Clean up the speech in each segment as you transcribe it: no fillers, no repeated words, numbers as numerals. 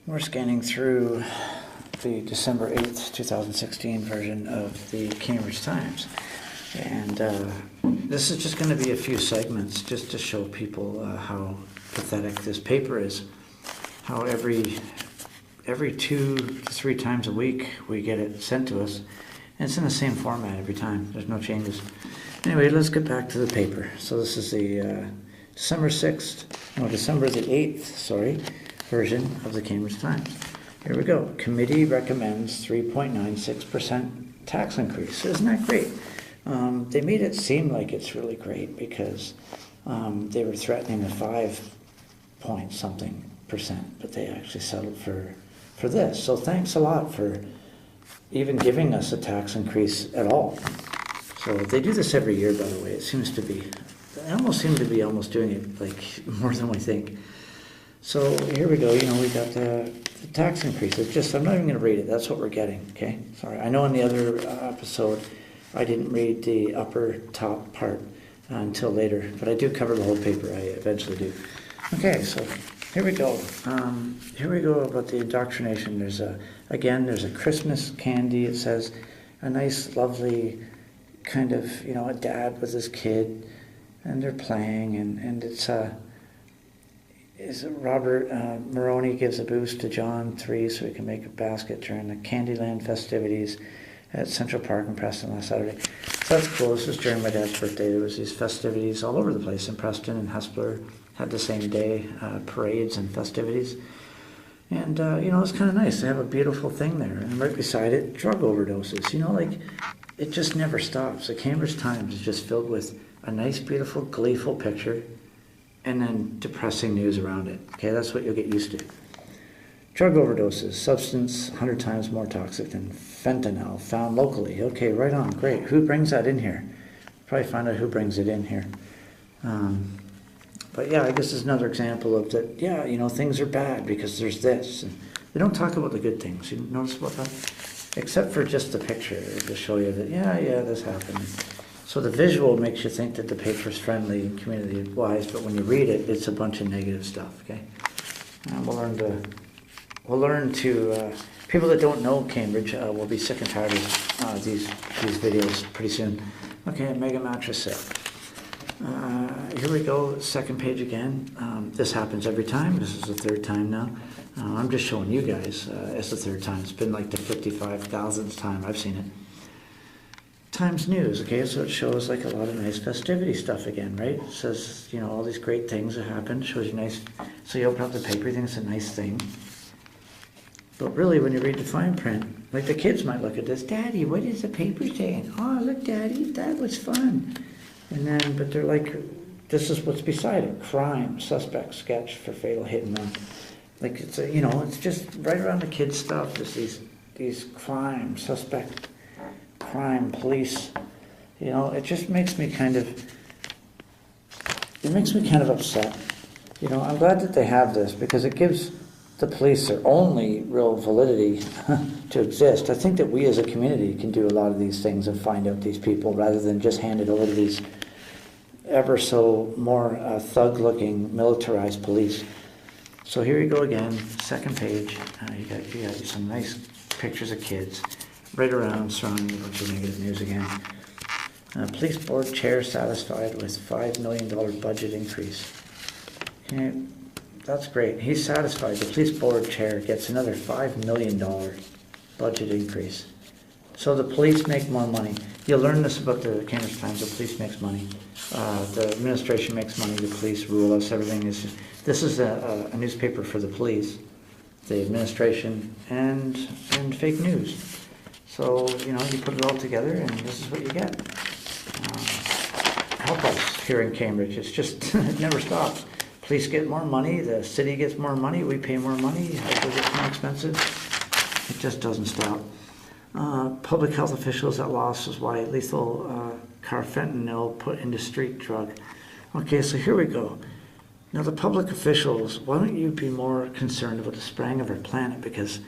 We're scanning through the December 8th, 2016 version of the Cambridge Times. And this is just going to be a few segments just to show people how pathetic this paper is. How every 2 to 3 times a week we get it sent to us. And it's in the same format every time. There's no changes. Anyway, let's get back to the paper. So this is the December the 8th, version of the Cambridge Times. Here we go. Committee recommends 3.96% tax increase. Isn't that great? They made it seem like it's really great because they were threatening a 5-point-something%, but they actually settled for this. So thanks a lot for even giving us a tax increase at all. So they do this every year, by the way. It seems to be, they almost seem to be doing it like more than we think. So here we go, we got the tax increase. It's just, I'm not even going to read it. That's what we're getting, okay? Sorry. I know in the other episode, I didn't read the upper top part until later, but I do cover the whole paper. I eventually do. Okay, so here we go. Here we go about the indoctrination. There's a Christmas candy. It says a nice, lovely kind of, a dad with his kid, and they're playing, and it's Robert Maroney gives a boost to John 3 so he can make a basket during the Candyland festivities at Central Park in Preston last Saturday. So that's cool. This was during my dad's birthday. There was these festivities all over the place in Preston, and Hespeler had the same day, parades and festivities. And, it's kind of nice to have a beautiful thing there. And right beside it, drug overdoses. It just never stops. The Cambridge Times is just filled with a nice, beautiful, gleeful picture and then depressing news around it. Okay, that's what you'll get used to. Drug overdoses, substance 100 times more toxic than fentanyl, found locally. Okay, right on, great. Who brings that in here? Probably find out who brings it in here. But yeah, I guess it's another example of that, things are bad because there's this. And they don't talk about the good things. You notice about that? Except for just the picture to show you that, this happened. So the visual makes you think that the paper's friendly and community-wise, but when you read it, it's a bunch of negative stuff, okay? We'll learn to people that don't know Cambridge will be sick and tired of these videos pretty soon. Okay, Mega Mattress sale. Here we go, second page again. This happens every time. This is the third time now. I'm just showing you guys it's the third time. It's been like the 55,000th time I've seen it. Times News, okay, so it shows like a lot of nice festivity stuff again, right? It says, all these great things that happened, shows you nice, so you open up the paper, you think it's a nice thing. But really, when you read the fine print, like the kids might look at this, Daddy, what is the paper saying? Oh, look, Daddy, that was fun. And then, but they're like, this is what's beside it, crime, suspect sketch for fatal hit and run. Like, it's it's just right around the kids' stuff, there's these crime, suspect, crime, police, it just makes me kind of upset. I'm glad that they have this because it gives the police their only real validity to exist. I think that we as a community can do a lot of these things and find out these people rather than just hand it over to these ever so more thug-looking militarized police. So here you go again, second page. You got some nice pictures of kids right around surrounding a bunch of negative news again. Police board chair satisfied with $5 million budget increase. Okay, that's great. He's satisfied. The police board chair gets another $5 million budget increase. So the police make more money. You'll learn this about the Cambridge Times. The police makes money. The administration makes money. The police rule us. Everything is. This is a newspaper for the police, the administration, and fake news. So, you put it all together and this is what you get. Help us here in Cambridge. It's just, it never stops. Police get more money, the city gets more money, we pay more money, hydro gets more expensive. It just doesn't stop. Public health officials at loss is why lethal carfentanil put into street drug. Okay, so here we go. Now the public officials, why don't you be more concerned about the spraying of our planet because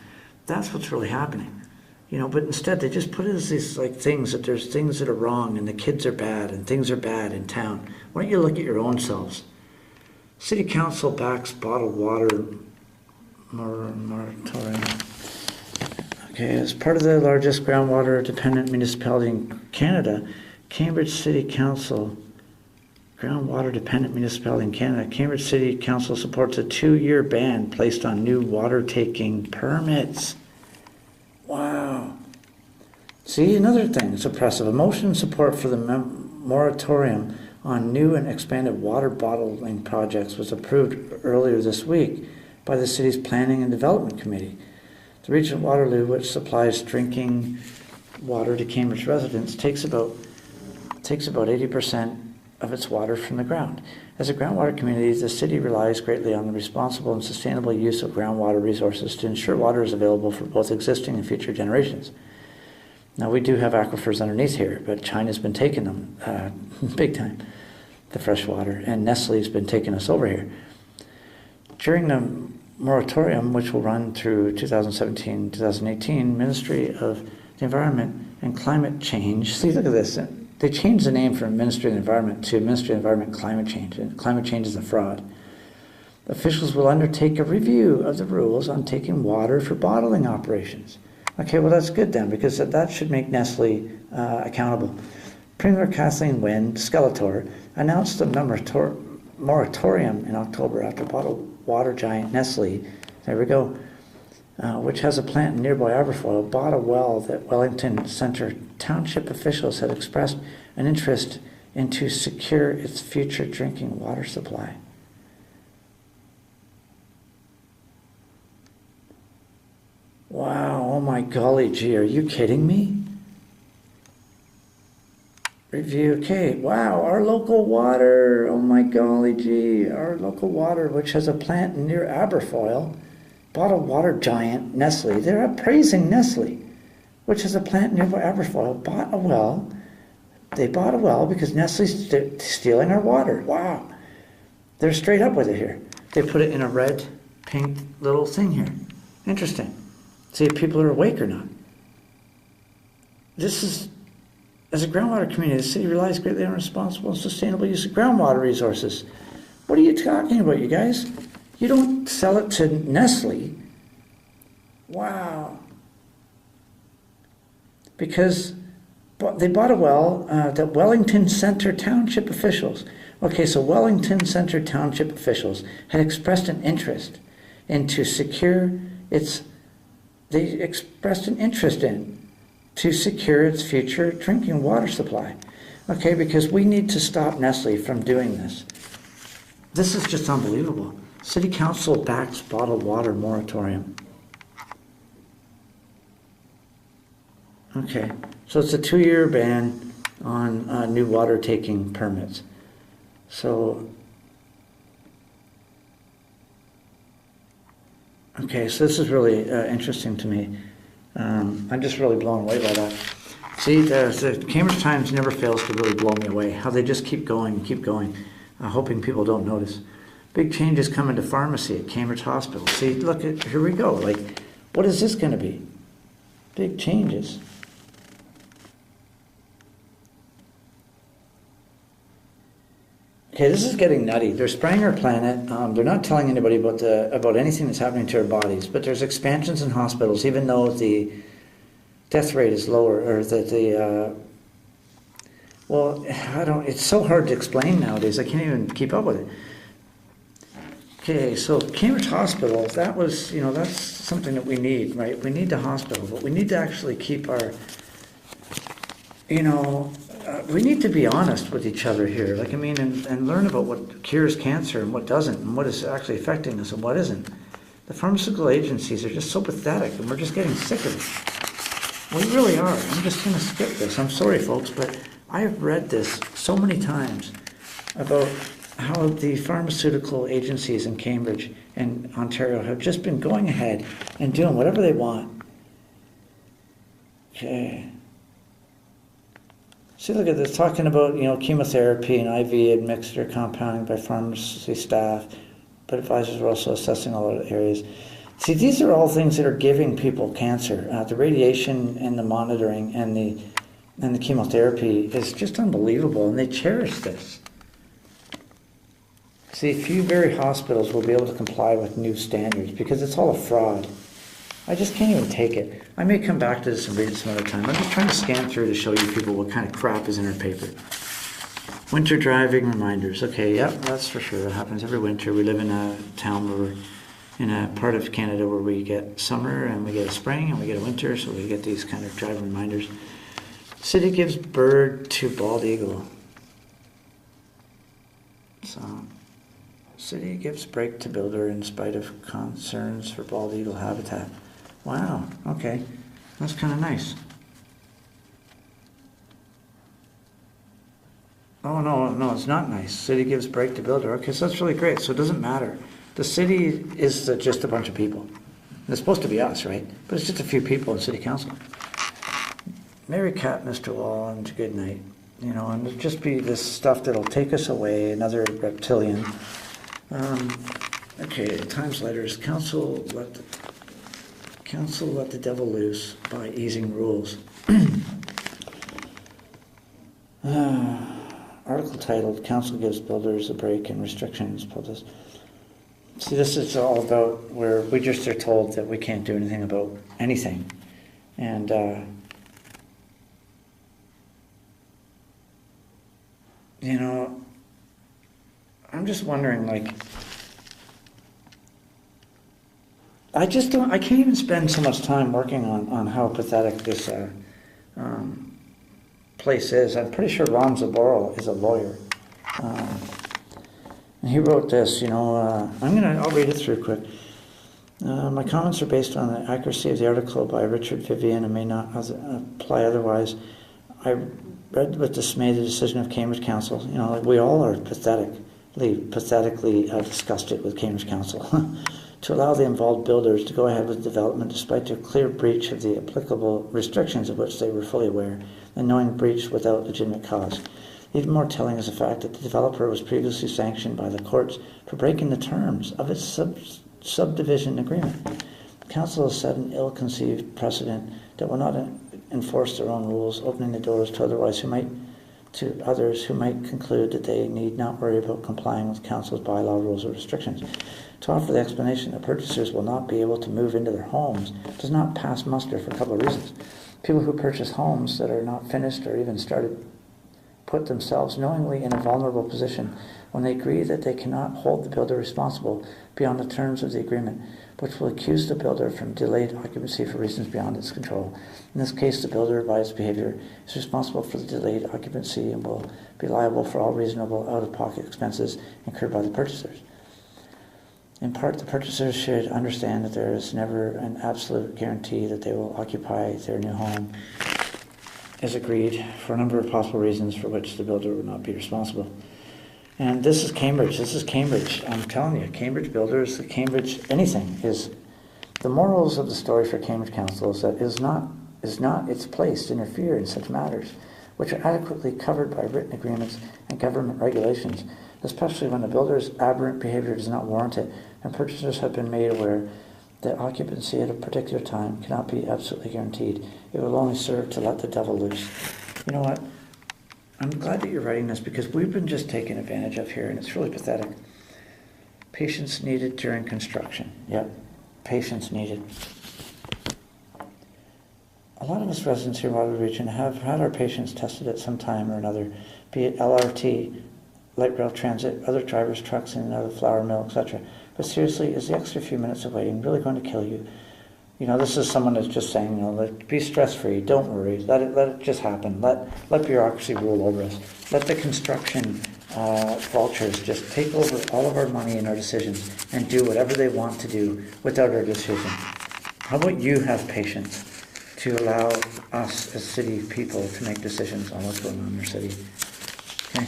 that's what's really happening. But instead they just put it as these things that there's things that are wrong and the kids are bad and things are bad in town. Why don't you look at your own selves? City Council backs bottled water moratorium. Okay, as part of the largest groundwater-dependent municipality in Canada, Cambridge City Council, groundwater-dependent municipality in Canada, Cambridge City Council supports a 2-year ban placed on new water-taking permits. Wow. See, another thing that's oppressive. A motion in support for the moratorium on new and expanded water bottling projects was approved earlier this week by the city's Planning and Development Committee. The region of Waterloo, which supplies drinking water to Cambridge residents, takes about 80% of its water from the ground. As a groundwater community, the city relies greatly on the responsible and sustainable use of groundwater resources to ensure water is available for both existing and future generations. Now, we do have aquifers underneath here, but China's been taking them big time, the fresh water, and Nestle's been taking us over here. During the moratorium, which will run through 2017-2018, Ministry of the Environment and Climate Change, see, look at this, they changed the name from Ministry of the Environment to Ministry of Environment and Climate Change, and climate change is a fraud. Officials will undertake a review of the rules on taking water for bottling operations. Okay, well, that's good then, because that should make Nestle accountable. Premier Kathleen Wynne, Skeletor, announced the moratorium in October after bottled water giant Nestle, there we go, which has a plant in nearby Aberfoyle, bought a well that Wellington Centre Township officials had expressed an interest in to secure its future drinking water supply. Wow, oh my golly gee, are you kidding me? Review, okay, wow, our local water, oh my golly gee, our local water, which has a plant near Aberfoyle, bottled water giant Nestle, they're praising Nestle, which has a plant nearby Aberfoyle, bought a well, they bought a well because Nestle's stealing our water, wow. They're straight up with it here. They put it in a red, pink little thing here. Interesting. See if people are awake or not. This is, as a groundwater community, the city relies greatly on responsible and sustainable use of groundwater resources. What are you talking about, you guys? You don't sell it to Nestle. Wow. Because they bought a well that Wellington Centre Township officials, okay, so Wellington Centre Township officials had expressed an interest in to secure its future drinking water supply. Okay, because we need to stop Nestle from doing this. This is just unbelievable. City Council backs bottled water moratorium. Okay, so it's a 2-year ban on new water taking permits. So, okay, so this is really interesting to me. I'm just really blown away by that. See, the Cambridge Times never fails to really blow me away. How they just keep going, hoping people don't notice. Big changes coming to pharmacy at Cambridge Hospital. See, look, here we go. Like, what is this going to be? Big changes. Okay, this is getting nutty. They're spraying our planet. They're not telling anybody about anything that's happening to our bodies. But there's expansions in hospitals, even though the death rate is lower, or that it's so hard to explain nowadays. I can't even keep up with it. Okay, so Cambridge Hospital, that was, that's something that we need, right? We need the hospital, but we need to actually keep our, we need to be honest with each other here. And learn about what cures cancer and what doesn't, and what is actually affecting us and what isn't. The pharmaceutical agencies are just so pathetic, and we're just getting sick of it. We really are. I'm just going to skip this. I'm sorry, folks, but I have read this so many times about how the pharmaceutical agencies in Cambridge and Ontario have just been going ahead and doing whatever they want. Okay. See, look at this, talking about, chemotherapy and IV admixture compounding by pharmacy staff, but advisors are also assessing all other areas. See, these are all things that are giving people cancer. The radiation and the monitoring and the chemotherapy is just unbelievable, and they cherish this. See, few very hospitals will be able to comply with new standards because it's all a fraud. I just can't even take it. I may come back to this and read it some other time. I'm just trying to scan through to show you people what kind of crap is in our paper. Winter driving reminders. Okay, yep, that's for sure. It happens every winter. We live in a town where we're in a part of Canada where we get summer and we get a spring and we get a winter, so we get these kind of driving reminders. City gives bird to bald eagle. So, city gives break to builder in spite of concerns for bald eagle habitat. Wow, okay, that's kind of nice. Oh, no, it's not nice. City gives break to builder. Okay, so that's really great. So it doesn't matter. The city is just a bunch of people. It's supposed to be us, right? But it's just a few people in city council. Mary Cat, Mr. Wall, and good night. You know, and it'll just be this stuff that'll take us away, another reptilian. Okay, Times letters. Council let the devil loose by easing rules. Article titled, Council gives builders a break and restrictions. See, this is all about where we just are told that we can't do anything about anything. And you know, I'm just wondering, like, I can't even spend so much time working on how pathetic this place is. I'm pretty sure Ron Zaboral is a lawyer. And he wrote this, you know, I'll read it through quick. My comments are based on the accuracy of the article by Richard Vivian and may not apply otherwise. I read with dismay the decision of Cambridge Council. You know, like we all are pathetically disgusted with Cambridge Council to allow the involved builders to go ahead with development despite their clear breach of the applicable restrictions of which they were fully aware and knowing breach without legitimate cause. Even more telling is the fact that the developer was previously sanctioned by the courts for breaking the terms of its subdivision agreement. The council has set an ill-conceived precedent that will not enforce their own rules, opening the doors to others who might conclude that they need not worry about complying with council's bylaw rules or restrictions. To offer the explanation that purchasers will not be able to move into their homes does not pass muster for a couple of reasons. People who purchase homes that are not finished or even started put themselves knowingly in a vulnerable position when they agree that they cannot hold the builder responsible beyond the terms of the agreement, which will accuse the builder from delayed occupancy for reasons beyond its control. In this case, the builder, by its behavior, is responsible for the delayed occupancy and will be liable for all reasonable out-of-pocket expenses incurred by the purchasers. In part, the purchasers should understand that there is never an absolute guarantee that they will occupy their new home as agreed for a number of possible reasons for which the builder would not be responsible. And this is Cambridge. I'm telling you, Cambridge builders, Cambridge anything is the morals of the story for Cambridge Council is that is not its place to interfere in such matters, which are adequately covered by written agreements and government regulations, especially when the builder's aberrant behavior does not warrant it, and purchasers have been made aware that occupancy at a particular time cannot be absolutely guaranteed. It will only serve to let the devil loose. You know what? I'm glad that you're writing this because we've been just taken advantage of here, and it's really pathetic. Patience needed during construction. Yep, patience needed. A lot of us residents here in Waterloo Region have had our patience tested at some time or another, be it LRT, light rail transit, other drivers' trucks in another flour mill, etc. But seriously, is the extra few minutes of waiting really going to kill you? You know, this is someone that's just saying, you know, be stress-free, don't worry, let it just happen, let bureaucracy rule over us. Let the construction vultures just take over all of our money and our decisions and do whatever they want to do without our decision. How about you have patience to allow us as city people to make decisions on what's going on in our city? Okay?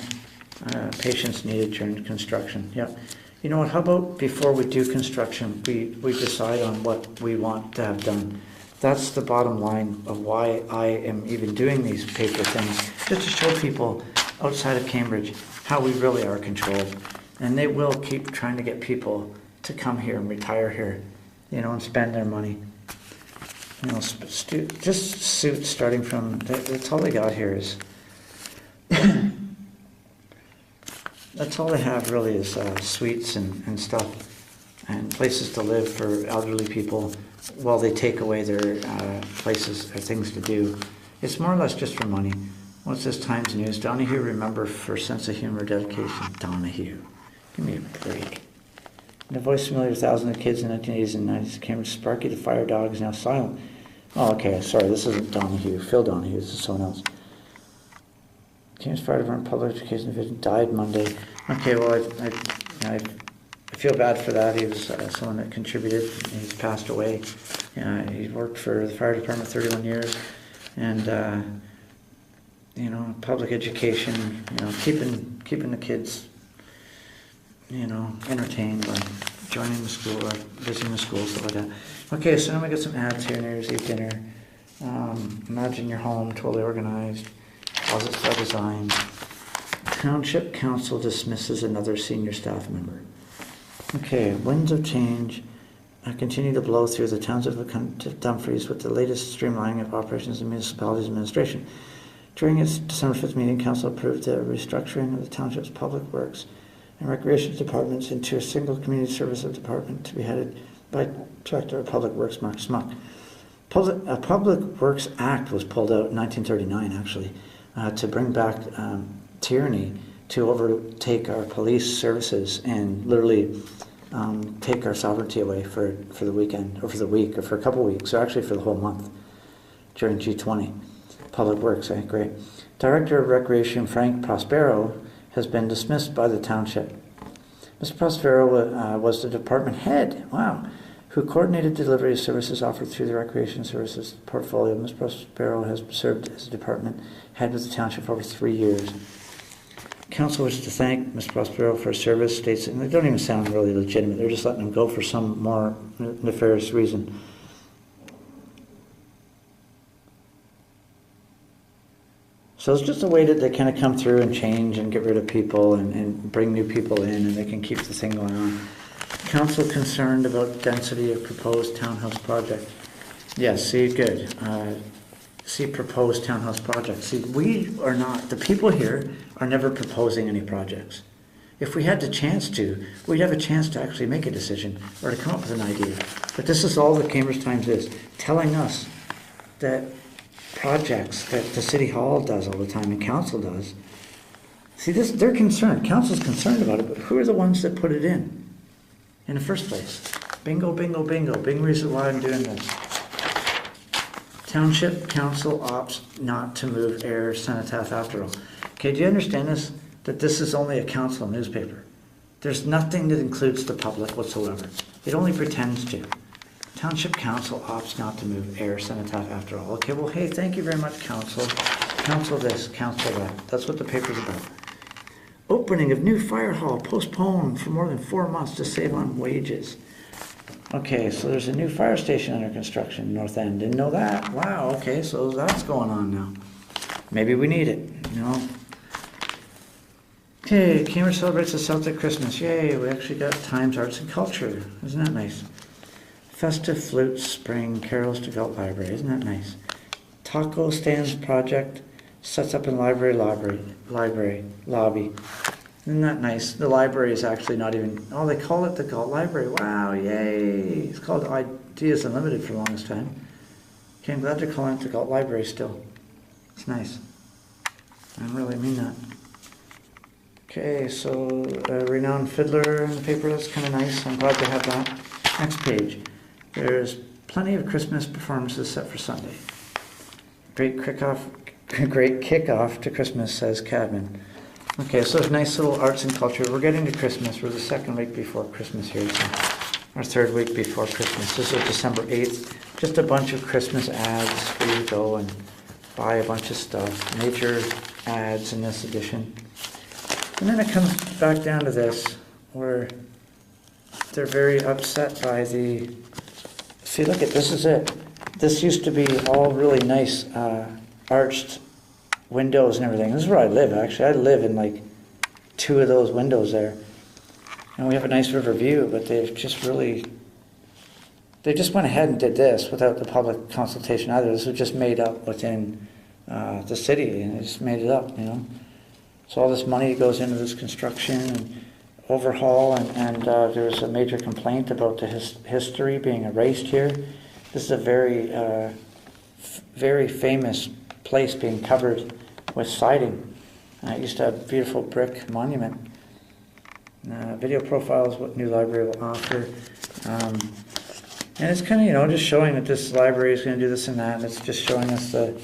Patience needed during construction. Yep. You know what, how about before we do construction, we decide on what we want to have done. That's the bottom line of why I am even doing these paper things, just to show people outside of Cambridge how we really are controlled. And they will keep trying to get people to come here and retire here, you know, and spend their money. You know, just suits starting from, that's all they got here is That's all they have really is suites and stuff, and places to live for elderly people while they take away their places or things to do. It's more or less just for money. What's this Times News? Donahue remember for sense of humor, dedication. Donahue. Give me a break. The voice familiar to thousands of kids in the 1980s and 90s. Cambridge Sparky the fire dog is now silent. Oh, okay, sorry, this isn't Donahue. Phil Donahue, this is someone else. Cambridge Fire Department Public Education Division died Monday. Okay, well, I feel bad for that. He was someone that contributed. He's passed away. He worked for the fire department 31 years. And, you know, public education, you know, keeping the kids, you know, entertained by joining the school or visiting the school, stuff like that. Okay, so now we got some ads here. New Year's Eve dinner. Imagine your home totally organized. Closets by design. Township Council dismisses another senior staff member. Okay, winds of change continue to blow through the Township of Dumfries with the latest streamlining of operations in municipalities administration. During its December 5th meeting, Council approved the restructuring of the Township's Public Works and Recreation Departments into a single community services department to be headed by Director of Public Works Mark Smuck. A Public Works Act was pulled out in 1939, actually, to bring back tyranny to overtake our police services and literally take our sovereignty away for the weekend, or for the week, or for a couple of weeks, or actually for the whole month during G20. Public Works, great. Director of Recreation Frank Prospero has been dismissed by the township. Mr. Prospero was the department head, wow, who coordinated delivery of services offered through the Recreation Services portfolio. Mr. Prospero has served as department head with the township for over 3 years. Council wishes to thank Mr. Prospero for his service, states, and they don't even sound really legitimate. They're just letting him go for some more nefarious reason. So it's just a way that they kind of come through and change and get rid of people and bring new people in, and they can keep the thing going on. Council concerned about density of proposed townhouse project. Yes, see, good. See proposed townhouse projects. See, we are not, the people here are never proposing any projects. If we had the chance to, we'd have a chance to actually make a decision or to come up with an idea. But this is all the Cambridge Times is, telling us that projects that the City Hall does all the time and Council does. See, this, they're concerned. Council's concerned about it, but who are the ones that put it in the first place? Bingo, bingo, bingo. Big reason why I'm doing this. Township Council opts not to move Ayr Cenotaph after all. Okay, do you understand this? That this is only a council newspaper. There's nothing that includes the public whatsoever. It only pretends to. Township Council opts not to move Ayr Cenotaph after all. Okay, well, hey, thank you very much, Council. Council this, Council that. That's what the paper's about. Opening of new fire hall postponed for more than 4 months to save on wages. Okay, so there's a new fire station under construction in North End. Didn't know that. Wow, okay, so that's going on now. Maybe we need it, you know. Okay, Cambridge celebrates a Celtic Christmas. Yay, we actually got Times Arts and Culture. Isn't that nice? Festive Flutes Spring Carols to Galt Library. Isn't that nice? Taco Stands Project sets up in library lobby. Isn't that nice? The library is actually not even, oh, they call it the Galt Library. Wow, yay. It's called Ideas Unlimited for the longest time. Okay, I'm glad they're calling it the Galt Library still. It's nice. I really mean that. Okay, so a renowned fiddler in the paper. That's kind of nice. I'm glad to have that. Next page. There's plenty of Christmas performances set for Sunday. Great kickoff to Christmas, says Cadman. Okay, so there's nice little arts and culture. We're getting to Christmas. We're the second week before Christmas here, so our third week before Christmas. This is December 8th. Just a bunch of Christmas ads for you to go and buy a bunch of stuff. Major ads in this edition. And then it comes back down to this, where they're very upset by the... See, look at this is it. This used to be all really nice arched windows and everything. This is where I live, actually. I live in like 2 of those windows there. And we have a nice river view, but they've just really... They just went ahead and did this without the public consultation either. This was just made up within the city, and they just made it up, you know. So all this money goes into this construction and overhaul, and there's a major complaint about the history being erased here. This is a very famous place being covered with siding. It used to have a beautiful brick monument. Video profiles, what new library will offer. And it's kind of, just showing that this library is going to do this and that, and it's just showing us the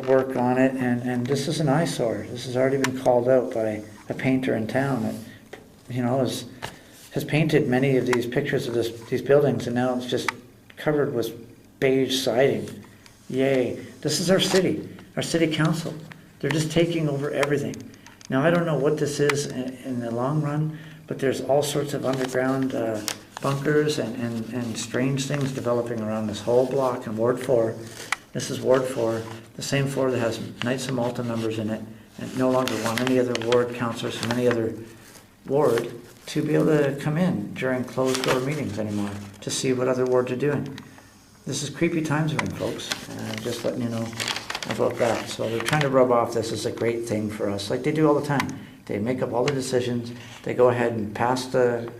work on it, and this is an eyesore. This has already been called out by a painter in town that, has painted many of these pictures of these buildings, and now it's just covered with beige siding. Yay. This is our city council. They're just taking over everything. Now, I don't know what this is in the long run, but there's all sorts of underground bunkers and strange things developing around this whole block in Ward 4. This is Ward 4, the same floor that has Knights of Malta members in it, and no longer want any other ward councillors from any other ward to be able to come in during closed-door meetings anymore to see what other wards are doing. This is creepy times we're in, folks. Just letting you know about that. So they're trying to rub off this as a great thing for us, like they do all the time. They make up all the decisions. They go ahead and pass the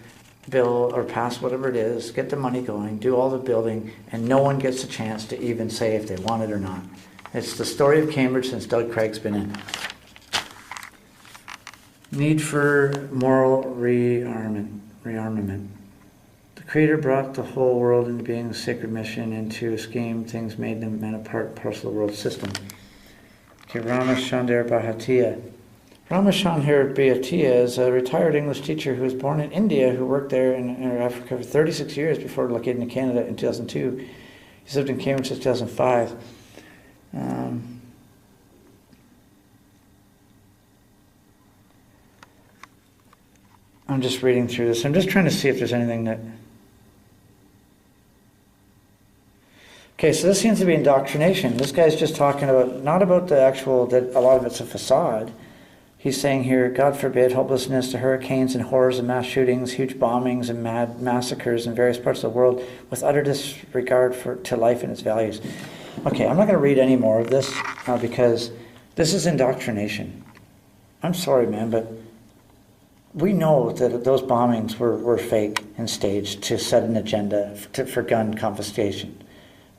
bill or pass whatever it is, get the money going, do all the building, and no one gets a chance to even say if they want it or not. It's the story of Cambridge since Doug Craig's been in. Need for moral rearmament. The Creator brought the whole world into being, a sacred mission, into a scheme. Things made them men apart, parcel of the world system. Okay, Ramachandra Bhatia. Ramachandra Bhatia is a retired English teacher who was born in India, who worked there in Africa for 36 years before relocating to Canada in 2002. He's lived in Cambridge since 2005. I'm just reading through this. I'm just trying to see if there's anything that... Okay, so this seems to be indoctrination. This guy's just talking about, not about the actual, that a lot of it's a facade. He's saying here, God forbid, hopelessness to hurricanes and horrors and mass shootings, huge bombings and mad massacres in various parts of the world with utter disregard to life and its values. Okay, I'm not going to read any more of this because this is indoctrination. I'm sorry, man, but we know that those bombings were fake and staged to set an agenda for gun confiscation,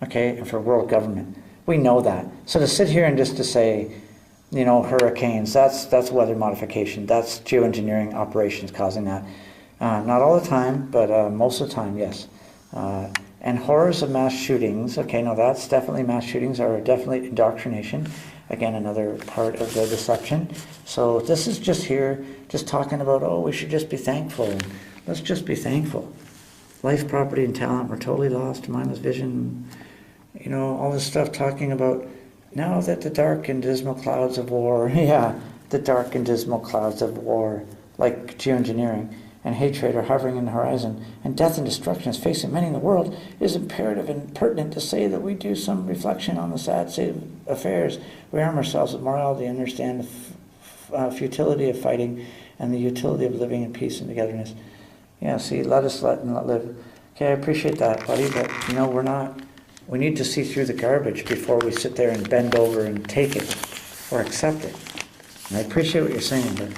okay, and for world government. We know that. So to sit here and just to say, hurricanes, that's weather modification, that's geoengineering operations causing that. Not all the time, but most of the time, yes. And horrors of mass shootings, okay, no, that's definitely, mass shootings are definitely indoctrination. Again, another part of the deception. So this is just here, just talking about, we should just be thankful. Let's just be thankful. Life, property, and talent were totally lost, mindless vision. All this stuff talking about, now that the dark and dismal clouds of war, the dark and dismal clouds of war, like geoengineering and hatred are hovering in the horizon, and death and destruction is facing many in the world, it is imperative and pertinent to say that we do some reflection on the sad state of affairs. We arm ourselves with morality, understand the futility of fighting and the utility of living in peace and togetherness. Yeah, see, let us let and let live. Okay, I appreciate that, buddy, but we need to see through the garbage before we sit there and bend over and take it or accept it. And I appreciate what you're saying, but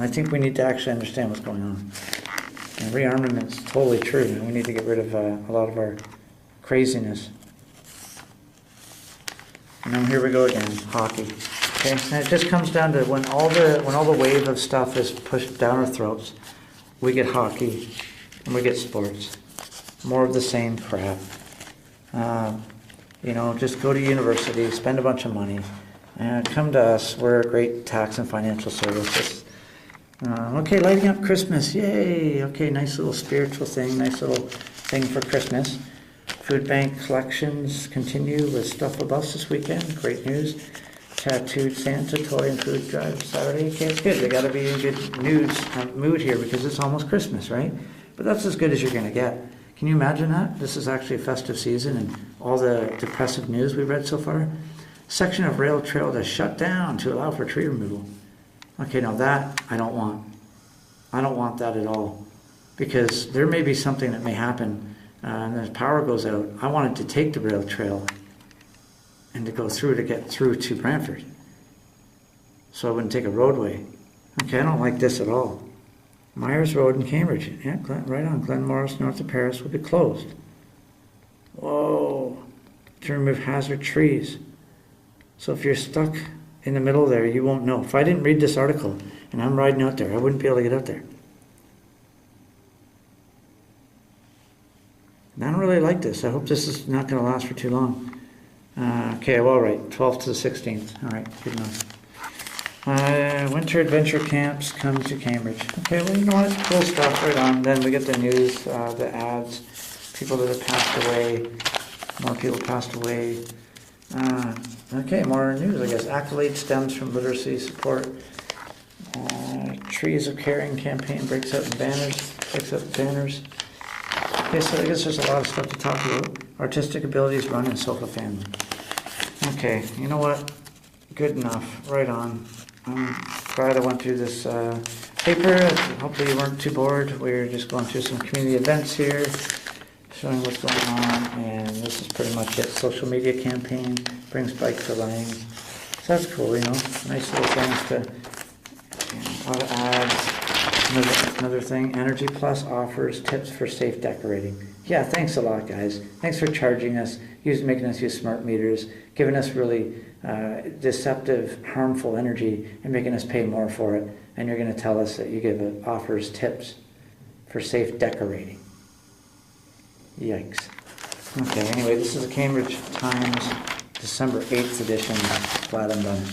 I think we need to actually understand what's going on. And rearmament's totally true. And we need to get rid of a lot of our craziness. And then here we go again, hockey. Okay, and it just comes down to when all the wave of stuff is pushed down our throats, we get hockey and we get sports. More of the same crap. Just go to university, spend a bunch of money, and come to us. We're a great tax and financial services. Okay, lighting up Christmas, yay! Okay, nice little spiritual thing, nice little thing for Christmas. Food bank collections continue with stuff with us this weekend, great news. Tattooed Santa toy and food drive Saturday. Okay, it's good. We got to be in good mood here because it's almost Christmas, right? But that's as good as you're going to get. Can you imagine that? This is actually a festive season and all the depressive news we've read so far. Section of rail trail to shut down to allow for tree removal. Okay, now that I don't want. I don't want that at all. Because there may be something that may happen and the power goes out. I wanted to take the rail trail and to go through to get through to Brantford. so I wouldn't take a roadway. Okay, I don't like this at all. Myers Road in Cambridge, yeah, right on, Glen Morris, north of Paris, will be closed. Whoa, to remove hazard trees. So if you're stuck in the middle there, you won't know. If I didn't read this article and I'm riding out there, I wouldn't be able to get out there. And I don't really like this. I hope this is not going to last for too long. Okay, well, all right, 12th to the 16th. All right, good enough. Winter adventure camps come to Cambridge. Okay, well, you know what? Cool stuff, right on. Then we get the news, the ads, people that have passed away, more people passed away. Okay, more news, I guess. Accolade stems from literacy support. Trees of Caring campaign breaks out banners. Okay, so I guess there's a lot of stuff to talk about. Artistic abilities run in Sofa family. Okay, you know what? Good enough. Right on. I'm glad I went through this paper. Hopefully you weren't too bored. We're just going through some community events here, showing what's going on, and this is pretty much it. Social media campaign brings bike to Lang. So that's cool, you know. Nice little things to, a lot of ads. Another thing, Energy Plus offers tips for safe decorating. Yeah, thanks a lot, guys. Thanks for charging us, making us use smart meters, giving us really deceptive, harmful energy, and making us pay more for it. And you're going to tell us that you offers tips for safe decorating. Yikes. Okay, anyway, this is the Cambridge Times, December 8th edition. Glad I'm done.